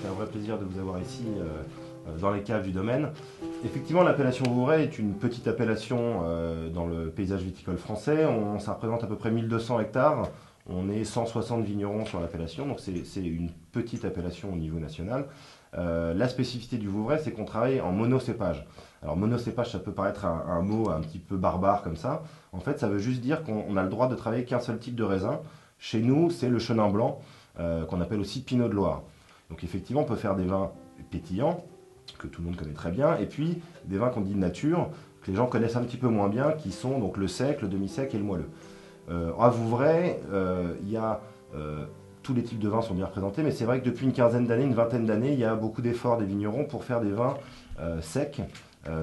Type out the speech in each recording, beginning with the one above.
un vrai plaisir de vous avoir ici dans les caves du domaine. Effectivement, l'appellation Vouvray est une petite appellation dans le paysage viticole français. Ça représente à peu près 1200 hectares. On est 160 vignerons sur l'appellation, donc c'est une petite appellation au niveau national. La spécificité du Vouvray, c'est qu'on travaille en monocépage. Alors monocépage, ça peut paraître un mot un petit peu barbare comme ça. En fait, ça veut juste dire qu'on a le droit de travailler qu'un seul type de raisin. Chez nous, c'est le chenin blanc, qu'on appelle aussi Pinot de Loire. Donc effectivement, on peut faire des vins pétillants, que tout le monde connaît très bien, et puis des vins qu'on dit nature, que les gens connaissent un petit peu moins bien, qui sont donc le sec, le demi-sec et le moelleux. À Vouvray, tous les types de vins sont bien représentés, mais c'est vrai que depuis une quinzaine d'années, une vingtaine d'années, il y a beaucoup d'efforts des vignerons pour faire des vins secs,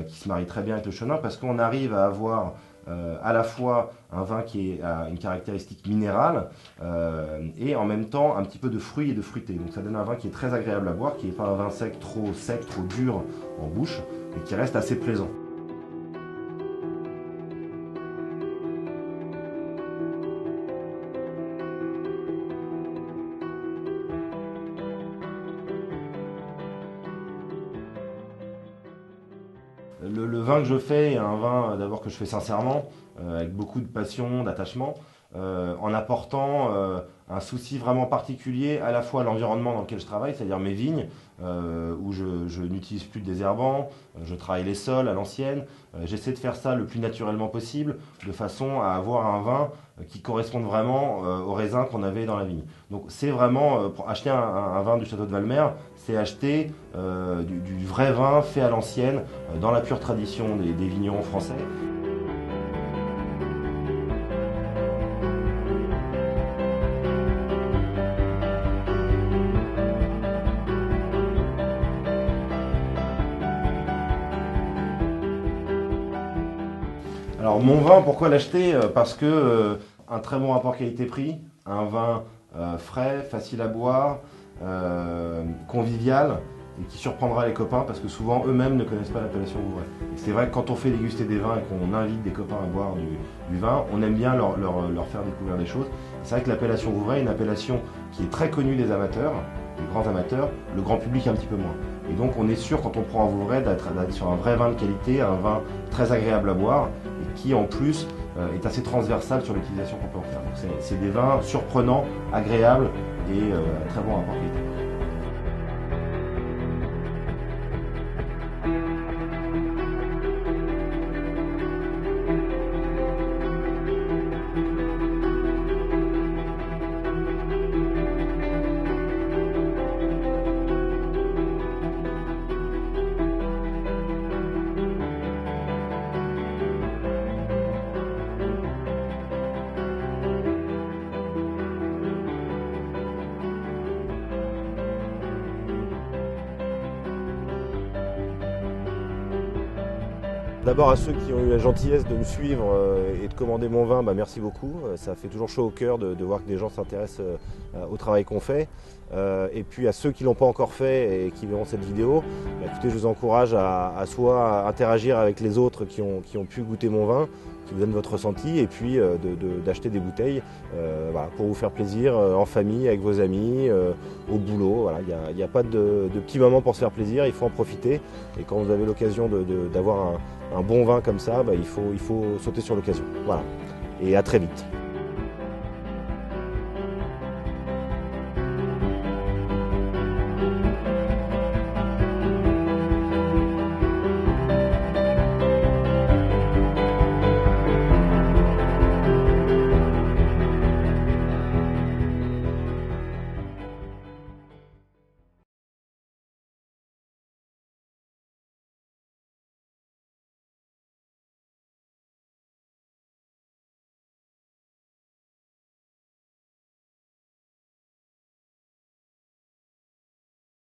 qui se marient très bien avec le chenin, parce qu'on arrive à avoir à la fois un vin qui a une caractéristique minérale et en même temps un petit peu de fruits et de fruité. Donc ça donne un vin qui est très agréable à boire, qui n'est pas un vin sec, trop dur en bouche, mais qui reste assez plaisant. Le vin que je fais est un vin d'abord que je fais sincèrement, avec beaucoup de passion, d'attachement, en apportant un souci vraiment particulier à la fois à l'environnement dans lequel je travaille, c'est-à-dire mes vignes, où je n'utilise plus de désherbants, je travaille les sols à l'ancienne, j'essaie de faire ça le plus naturellement possible, de façon à avoir un vin qui corresponde vraiment au raisin qu'on avait dans la vigne. Donc c'est vraiment, pour acheter un vin du château de Valmer, c'est acheter du vrai vin fait à l'ancienne, dans la pure tradition des vignerons français. Alors mon vin, pourquoi l'acheter? Parce que un très bon rapport qualité-prix, un vin frais, facile à boire, convivial et qui surprendra les copains parce que souvent eux-mêmes ne connaissent pas l'appellation Vouvray. C'est vrai que quand on fait déguster des vins et qu'on invite des copains à boire du vin, on aime bien leur faire découvrir des choses. C'est vrai que l'appellation Vouvray est une appellation qui est très connue des amateurs, des grands amateurs, le grand public un petit peu moins. Et donc on est sûr quand on prend un Vouvray d'être sur un vrai vin de qualité, un vin très agréable à boire et qui en plus est assez transversal sur l'utilisation qu'on peut en faire. Donc c'est des vins surprenants, agréables et très bon rapport qualité. D'abord à ceux qui ont eu la gentillesse de me suivre et de commander mon vin, merci beaucoup. Ça fait toujours chaud au cœur de voir que des gens s'intéressent au travail qu'on fait. Et puis à ceux qui ne l'ont pas encore fait et qui verront cette vidéo, écoutez, je vous encourage à soit interagir avec les autres qui ont pu goûter mon vin, qui vous donnent votre ressenti, et puis d'acheter des bouteilles pour vous faire plaisir en famille, avec vos amis, au boulot. Il n'y a pas de petits moments pour se faire plaisir, il faut en profiter. Et quand vous avez l'occasion d'avoir un bon vin comme ça, il faut sauter sur l'occasion. Voilà. Et à très vite.